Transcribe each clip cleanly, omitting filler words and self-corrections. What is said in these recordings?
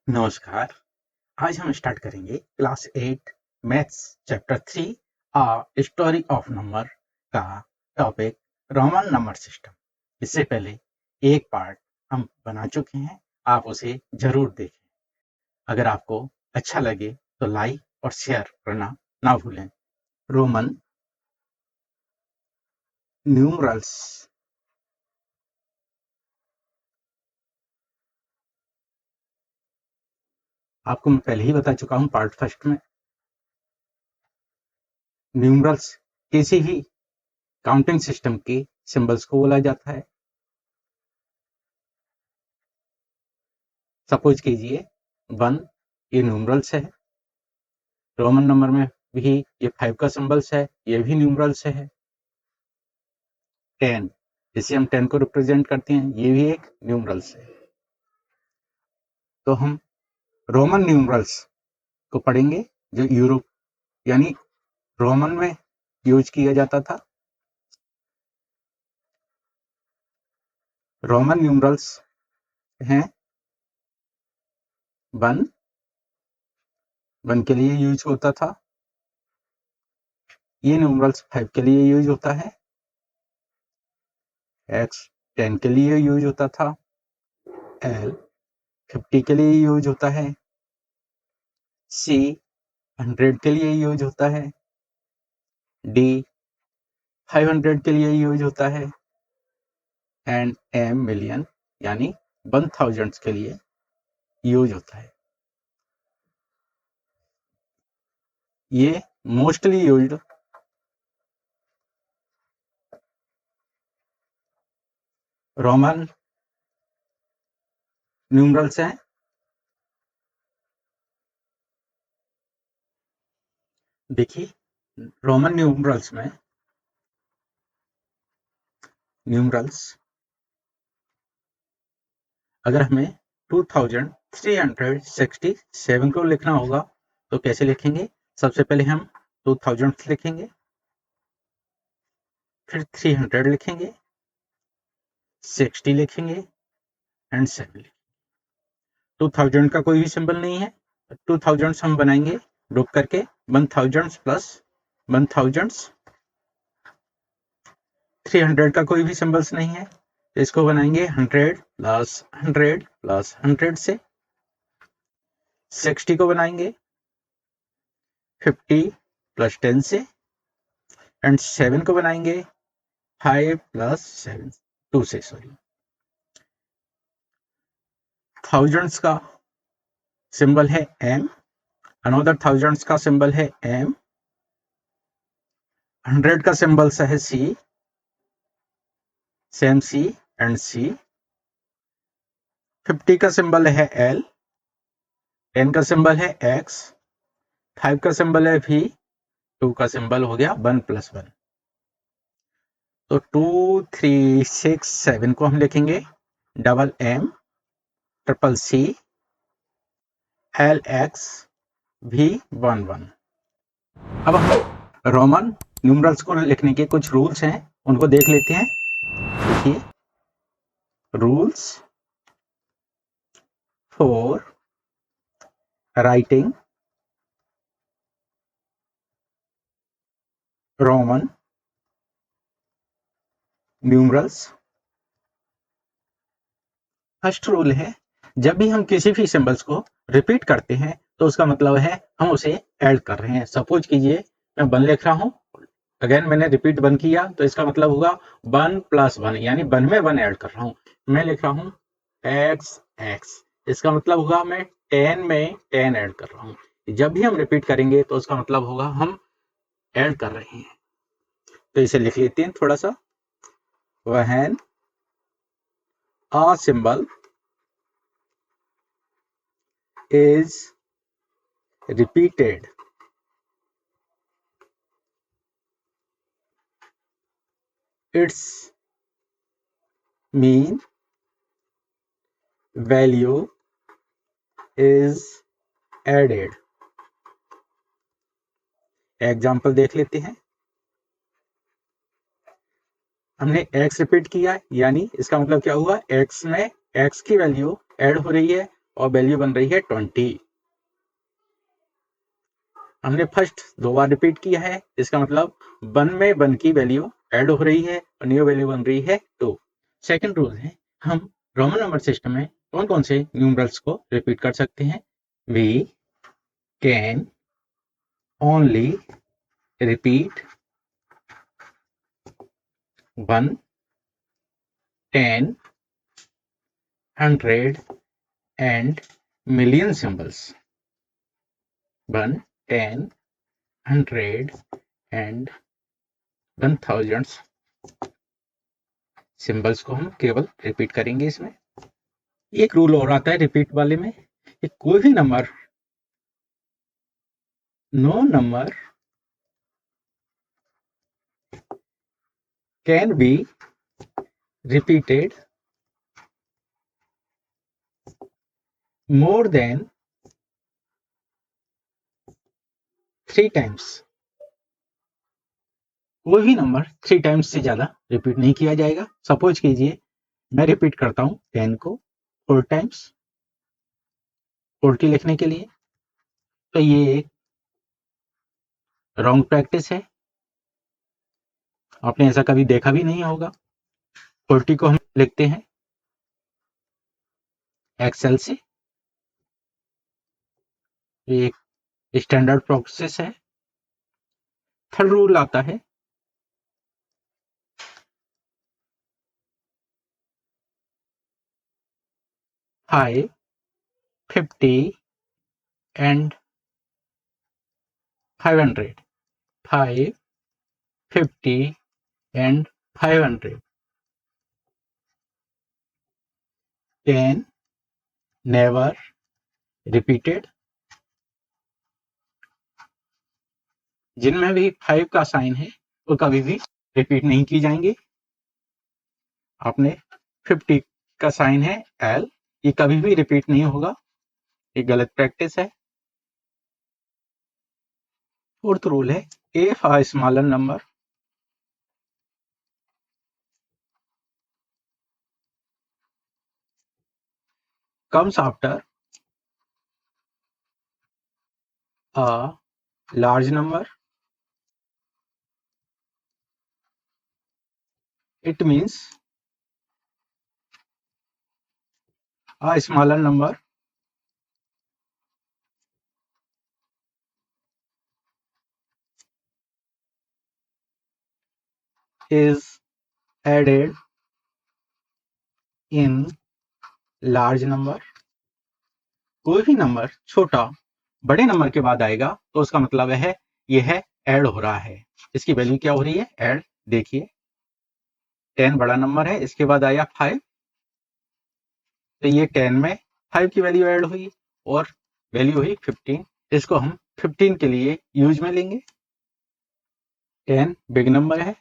नमस्कार। आज हम स्टार्ट करेंगे class 8 maths chapter 3 a story of number का टॉपिक रोमन नंबर सिस्टम। इससे पहले एक पार्ट हम बना चुके हैं, आप उसे जरूर देखें। अगर आपको अच्छा लगे तो लाइक और शेयर करना ना भूलें। Roman numerals. आपको मैं पहले ही बता चुका हूं पार्ट फर्स्ट में, न्यूमरल्स किसी भी काउंटिंग सिस्टम के सिंबल्स को बोला जाता है। सपोज कीजिए 1 ये न्यूमरल्स है, रोमन नंबर में भी ये 5 का सिंबल्स है, ये भी न्यूमरल्स है। 10 जिसे हम 10 को रिप्रेजेंट करते हैं, ये भी एक न्यूमरल्स है। तो हम रोमन न्यूमरल्स को पढ़ेंगे जो यूरोप यानी रोमन में यूज किया जाता था। रोमन न्यूमरल्स हैं 1 के लिए यूज होता था, ये न्यूमरल्स 5 के लिए यूज होता है, x 10 के लिए यूज होता था, l 50 के लिए यूज होता है, c 100 के लिए यूज होता है, d 500 के लिए यूज होता है, एंड m मिलियन यानी 1000 के लिए यूज होता है। ये मोस्टली यूज्ड रोमन न्यूमरल्स हैं। देखिए रोमन न्यूमरल्स में अगर हमें 2367 को लिखना होगा तो कैसे लिखेंगे? सबसे पहले हम 2000 लिखेंगे, फिर 300 लिखेंगे, 60 लिखेंगे एंड 7 लिखेंगे। 2000 का कोई भी सिंबल नहीं है, 2000 हम बनाएंगे ग्रुप करके 1000 प्लस 1000। 300 का कोई भी सिंबल्स नहीं है तो इसको बनाएंगे 100 प्लस 100 प्लस 100 से। 60 को बनाएंगे 50 प्लस 10 से, एंड 7 को बनाएंगे 5 प्लस 7 2 से। सॉरी, थाउजेंड्स का सिंबल है m, अनदर थाउजेंड्स का सिंबल है m, 100 का सिंबल है c, same c and c, 50 का सिंबल है l, 10 का सिंबल है x, 5 का सिंबल है v, 2 का सिंबल हो गया 1 प्लस 1। तो 2367 को हम लिखेंगे double m triple c lx v11। अब हम रोमन न्यूमरल्स को लिखने के कुछ रूल्स हैं, उनको देख लेते हैं। देखिए, rules for writing Roman numerals. First rule है, जब भी हम किसी भी सिंबल्स को रिपीट करते हैं तो उसका मतलब है हम उसे ऐड कर रहे हैं। सपोज कीजिए मैं 1 लिख रहा हूं, अगेन मैंने रिपीट 1 किया तो इसका मतलब होगा 1 प्लस 1 यानी 1 में 1 ऐड कर रहा हूं। मैं लिख रहा हूं x, इसका मतलब होगा मैं 10 में 10 ऐड कर रहा हूं। जब भी हम रिपीट करेंगे तो उसका मतलब होगा हम ऐड कर रहे हैं। तो इसे लिख लेते हैं थोड़ा सा। when a symbol is repeated its mean value is added। Example देख लेते हैं। हमने x रिपीट किया यानी इसका मतलब क्या हुआ, x में x की वैल्यू ऐड हो रही है और वैल्यू बन रही है 20। हमने फर्स्ट 2 बार रिपीट किया है, इसका मतलब 1 में 1 की वैल्यू ऐड हो रही है और न्यू वैल्यू बन रही है 2। सेकंड रूल है, हम रोमन नंबर सिस्टम में कौन कौन से न्यूमरल्स को रिपीट कर सकते हैं। We can only repeat 1, 10, 100 and million symbols। 1, 10, 100 and 1000 symbols को हम केवल रिपीट करेंगे। इसमें एक रूल और आता है रिपीट वाले में कि कोई भी number, no number can be repeated more than 3 times. कोई भी नंबर 3 टाइम्स से ज्यादा रिपीट नहीं किया जाएगा। सपोज कीजिए मैं रिपीट करता हूं 10 को 4 टाइम्स 40 लिखने के लिए, तो ये एक रॉन्ग प्रैक्टिस है। आपने ऐसा कभी देखा भी नहीं होगा। 40 को हम लिखते हैं एक्सेल से, ये एक स्टैंडर्ड प्रोसेस है। थर्ड रूल आता है, 5, 50 and 500। 5, 50 and 500 can never repeated। जिनमें भी 5 का साइन है वो कभी भी रिपीट नहीं की जाएंगे। आपने 50 का साइन है एल, ये कभी भी रिपीट नहीं होगा, ये गलत प्रैक्टिस है। फोर्थ रूल है, if a smaller number comes after a large number, it means a smaller number is added in large number। कोई भी नंबर छोटा बड़े नंबर के बाद आएगा तो उसका मतलब है यह है ऐड हो रहा है। इसकी वैल्यू क्या हो रही है, ऐड। देखिए 10 बड़ा नंबर है, इसके बाद आया 5, तो ये 10 में 5 की वैल्यू ऐड हुई और वैल्यू हुई 15। इसको हम 15 के लिए यूज में लेंगे। 10 बिग नंबर है,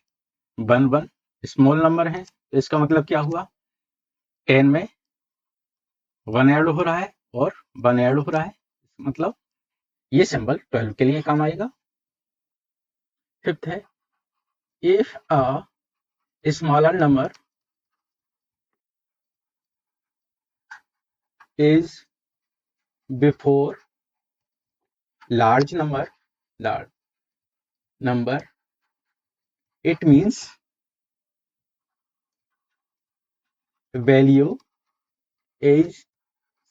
1 स्मॉल नंबर है, तो इसका मतलब क्या हुआ, 10 में 1 ऐड हो रहा है और 1 ऐड हो रहा है, मतलब ये सिंबल 12 के लिए काम आएगा। फिफ्थ है, if a smaller number is before large number, it means value is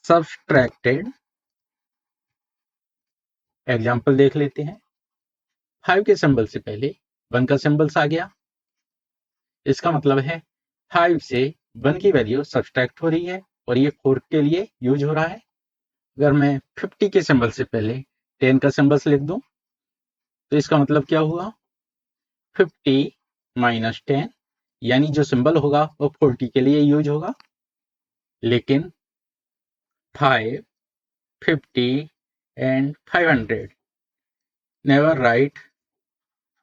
subtracted। Example देख लेते हैं। 5 के सिंबल से पहले 1 का सिंबल्स आ गया, इसका मतलब है 5 से 1 की वैल्यू सब्सट्रैक्ट हो रही है और ये 4 के लिए यूज हो रहा है। अगर मैं 50 के सिंबल से पहले 10 का सिंबल्स लिख दूं तो इसका मतलब क्या हुआ, 50 माइनस 10, यानी जो सिंबल होगा वो 40 के लिए यूज होगा। लेकिन 5, 50 and 500 never write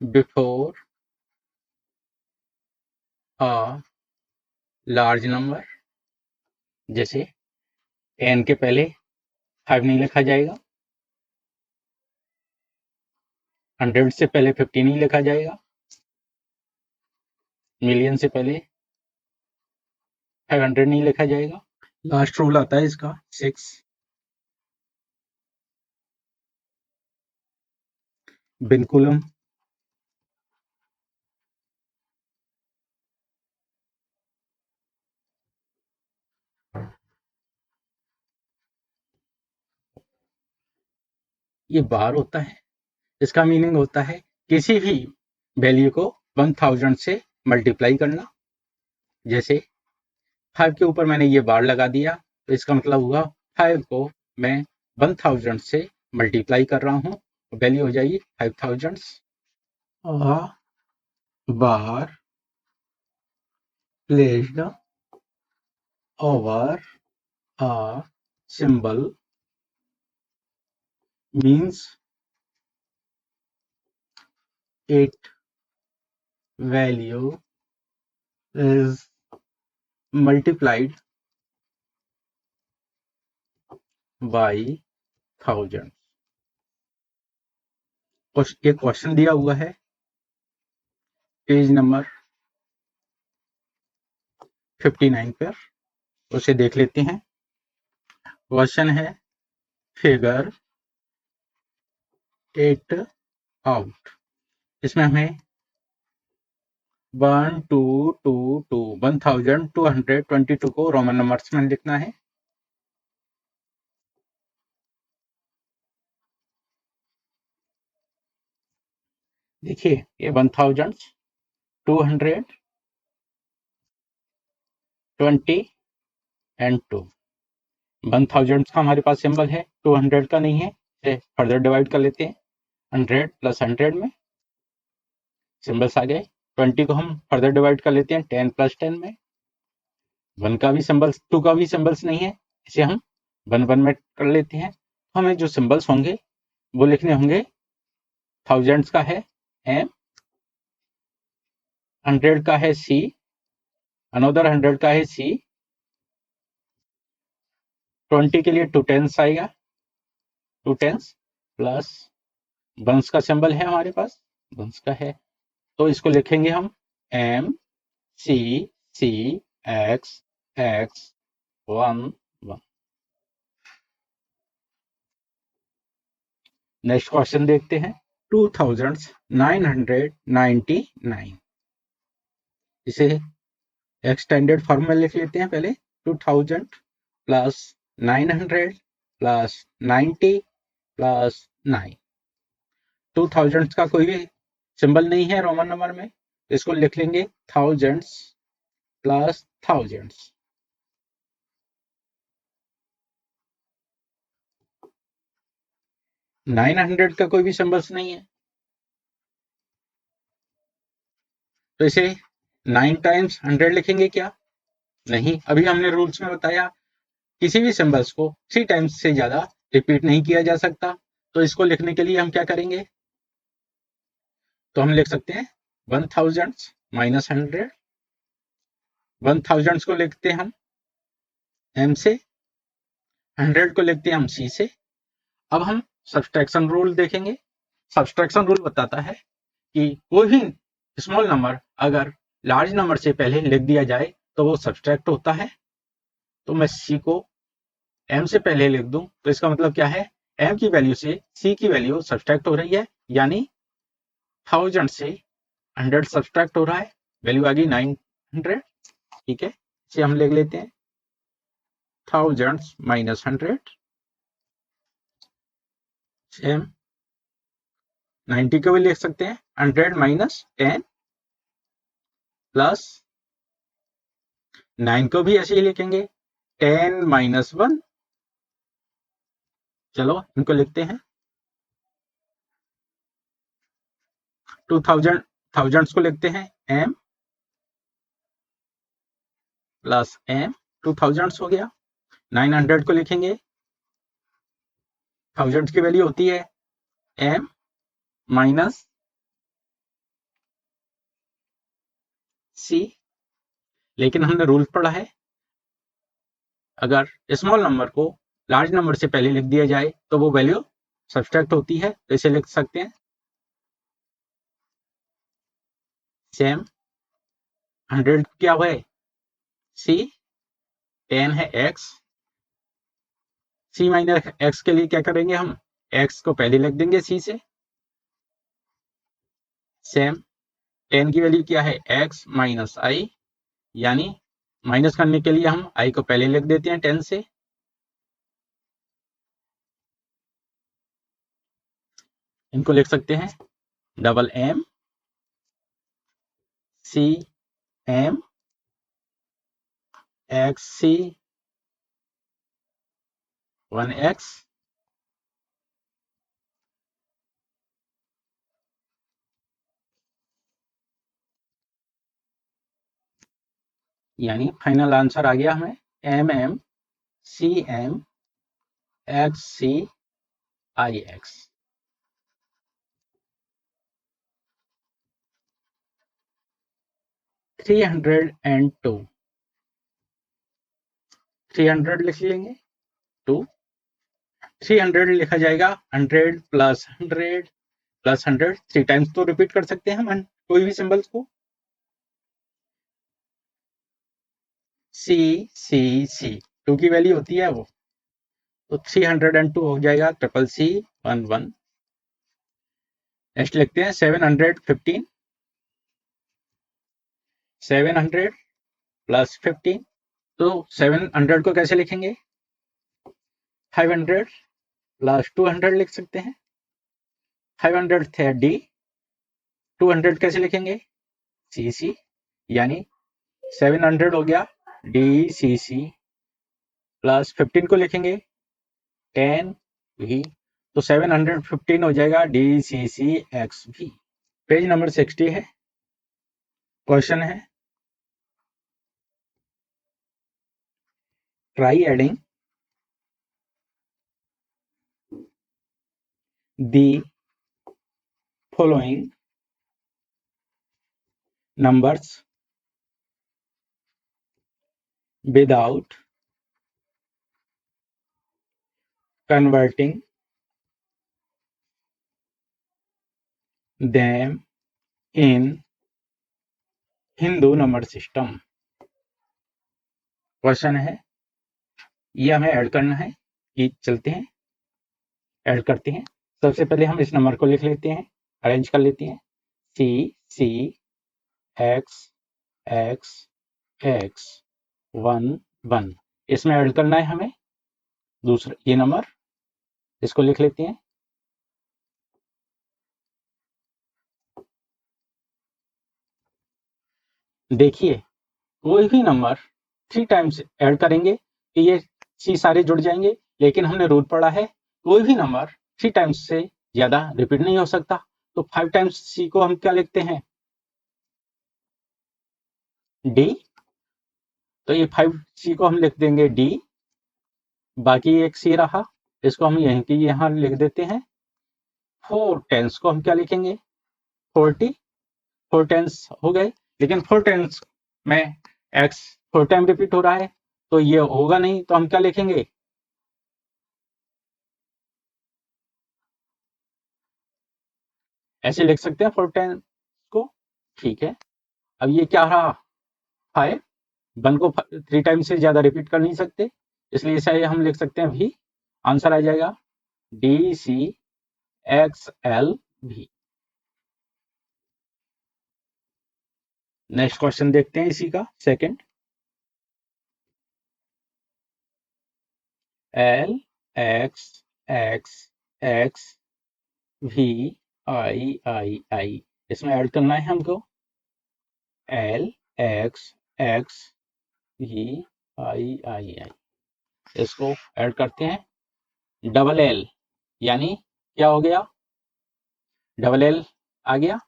before a large number। जैसे 10 के पहले 5 नहीं लिखा जाएगा, 100 से पहले 50 नहीं लिखा जाएगा, मिलियन से पहले 500 नहीं लिखा जाएगा। लास्ट रूल आता है इसका 6, बिनकुलम, ये बार होता है। इसका मीनिंग होता है किसी भी वैल्यू को 1000 से मल्टीप्लाई करना। जैसे 5 के ऊपर मैंने ये बार लगा दिया, तो इसका मतलब हुआ 5 को मैं 1000 से मल्टीप्लाई कर रहा हूँ, वैल्यू हो जाएगी 5000। A bar placed over a symbol means its value is multiplied by 1000। एक क्वेश्चन दिया हुआ है पेज नंबर 59 पर, उसे देख लेते हैं। क्वेश्चन है फिगर 8 आउट। इसमें हमें 1222 को रोमन नंबर्स में लिखना है। देखिए ये 1220 एंड 2, 1000 का हमारे पास सिंबल है, 200 का नहीं है। इसे फर्दर डिवाइड कर लेते हैं, 100 प्लस 100 में सिंबल्स आ गए। 20 को हम फर्दर डिवाइड कर लेते हैं 10 प्लस 10 में। 1 का भी सिंबल्स, 2 का भी सिंबल्स नहीं है, इसे हम 1 में कर लेते हैं। हमें जो सिंबल्स होंगे वो लिखने होंगे, थाउजेंड्स का है एम, 100 का है सी, अनदर 100 का है सी, 20 के लिए 2 टेंस आएगा, 2 टेंस प्लस वंस का सिंबल है हमारे पास, वंस का है, तो इसको लिखेंगे हम एम सी सी एक्स एक्स 1 1। नेक्स्ट क्वेश्चन देखते हैं, 2999। इसे एक्सटेंडेड फॉर्म में लिख लेते हैं पहले, 2000 प्लस 900 प्लस 90 प्लस 9। 2000 का कोई भी सिंबल नहीं है रोमन नंबर में, इसको लिख लेंगे थाउजेंड्स प्लस थाउजेंड्स। नाइन 900 का कोई भी सिंबल्स नहीं है, तो इसे 9 टाइम्स 100 लिखेंगे क्या? नहीं, अभी हमने रूल्स में बताया किसी भी सिंबल्स को 3 टाइम्स से ज्यादा रिपीट नहीं किया जा सकता। तो इसको लिखने के लिए हम क्या करेंगे, तो हम लिख सकते हैं 1000 माइनस 100। 1000 को लिखते हैं हम एम से, 100 को लिखते हैं हम सी से। अब हम सब्सट्रैक्शन रूल देखेंगे। सब्सट्रैक्शन रूल बताता है कि कोई भी स्मॉल नंबर अगर लार्ज नंबर से पहले लिख दिया जाए तो वो सब्सट्रैक्ट होता है। तो मैं सी को एम से पहले लिख दूं तो इसका मतलब क्या है, एम की वैल्यू से सी की वैल्यू सब्सट्रैक्ट हो रही है, यानी 1000 से 100 सब्सट्रैक्ट हो रहा है, वैल्यू आ गई 900। ठीक है, इसे हम लिख लेते हैं 1000 माइनस 100, सेम 90 को भी लिख सकते हैं 100 माइनस 10 प्लस 9 को भी ऐसे ही लिखेंगे 10 माइनस 1। चलो इनको लिखते हैं 2000 थाउजेंड्स को लिखते हैं एम प्लस एम, 2000 हो गया। 900 को लिखेंगे, थाउजेंड्स की वैल्यू होती है एम माइनस सी। लेकिन हमने रूल पढ़ा है अगर स्मॉल नंबर को लार्ज नंबर से पहले लिख दिया जाए तो वो वैल्यू सब्सट्रैक्ट होती है, तो इसे लिख सकते हैं सेम 100 क्या हुआ है सी, 10 है एक्स, सी माइनस एक्स के लिए क्या करेंगे हम, एक्स को पहले लिख देंगे सी से, सेम 10 की वैल्यू क्या है x माइनस आई, यानी माइनस करने के लिए हम i को पहले लिख देते हैं 10 से, इनको लिख सकते हैं double M C M X C 1x यानी फाइनल आंसर आ गया हमें M M C M X C I X. 302 300 लिख लेंगे, 2 300 लिखा जाएगा 100 प्लस 100 प्लस 100, 3 टाइम्स तो रिपीट कर सकते हैं हम कोई भी सिंबल्स को। सी सी सी 2 की वैल्यू होती है वो, तो 302 हो जाएगा ट्रिपल सी 11। नेक्स्ट लिखते हैं 715 700 प्लस 15, तो 700 को कैसे लिखेंगे 500 प्लस 200 लिख सकते हैं, 500 थे डी, 200 कैसे लिखेंगे सी सी, यानी 700 हो गया डी सी सी प्लस 15 को लिखेंगे 10 भी, तो 715 हो जाएगा डी सी सी एक्स भी। पेज नंबर 60 है, क्वेश्चन है try adding the following numbers without converting them in Hindu number system. Question है ये हमें ऐड करना है, कि चलते हैं ऐड करते हैं। सबसे पहले हम इस नंबर को लिख लेते हैं, अरेंज कर लेते हैं, सी सी एक्स एक्स एक्स 1 1, इसमें ऐड करना है हमें दूसरा ये नंबर, इसको लिख लेते हैं। देखिए कोई भी नंबर 3 टाइम्स ऐड करेंगे कि ये सी सारे जुड़ जाएंगे, लेकिन हमने रूल पढ़ा है कोई भी नंबर 3 टाइम्स से ज्यादा रिपीट नहीं हो सकता, तो 5 टाइम्स सी को हम क्या लिखते हैं डी, तो ये 5 सी को हम लिख देंगे डी, बाकी एक सी रहा, इसको हम यहीं की यहाँ लिख देते हैं। 4 टेंस को हम क्या लिखेंगे 40, 4 टेंस हो गए, लेकिन 4 टेंस में एक्स 4 टाइम रिपीट हो रहा है तो ये होगा नहीं, तो हम क्या लिखेंगे ऐसे लिख सकते हैं 4 टेंस को, ठीक है। अब ये क्या रहा 5, 1 को 3 टाइम से ज्यादा रिपीट कर नहीं सकते, इसलिए इसे हम लिख सकते हैं भी, आंसर आ जाएगा डी सी एक्स एल भी। नेक्स्ट क्वेश्चन देखते हैं इसी का second, L X X X V I I I, इसमें ऐड करना है हमको L X X V I I I, इसको ऐड करते हैं डबल एल, यानी क्या हो गया डबल एल आ गया,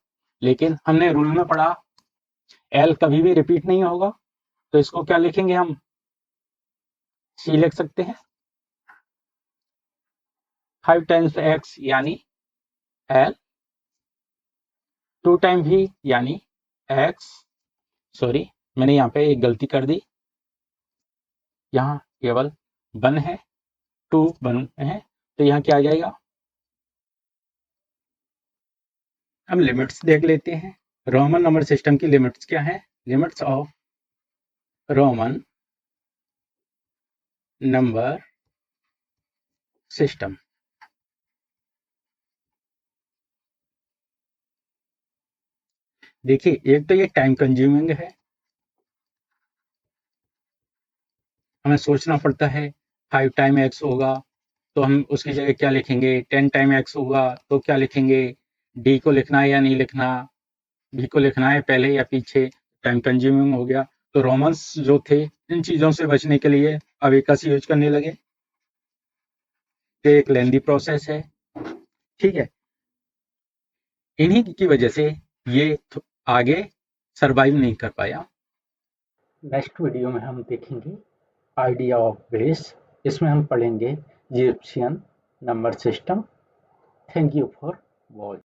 लेकिन हमने रूल में पढ़ा एल कभी भी रिपीट नहीं होगा, तो इसको क्या लिखेंगे हम सी लिख सकते हैं, 5 टाइम्स एक्स यानी एल, 2 टाइम भी यानी एक्स, सॉरी मैंने यहाँ पे एक गलती कर दी, यहाँ केवल 1 है 2 1 है, तो यहाँ क्या आ जाएगा। अब लिमिट्स देख लेते हैं, रोमन नंबर सिस्टम की लिमिट्स क्या है, limits of Roman number system. देखिए, एक तो ये टाइम कंज्यूमिंग है, हमें सोचना पड़ता है 5 टाइम x होगा तो हम उसकी जगह क्या लिखेंगे, 10 टाइम x होगा तो क्या लिखेंगे, d को लिखना है या नहीं लिखना, b को लिखना है पहले या पीछे, टाइम कंज्यूमिंग हो गया। तो रोमन्स जो थे इन चीजों से बचने के लिए अबेकस यूज करने लगे। ये एक लेंदी प्रोसेस है, ठीक है। इन्हीं की वजह से ये आगे सरवाइव नहीं कर पाया। नेक्स्ट वीडियो में हम देखेंगे आइडिया ऑफ बेस। इसमें हम पढ़ेंगे Egyptian number system. Thank you for watching.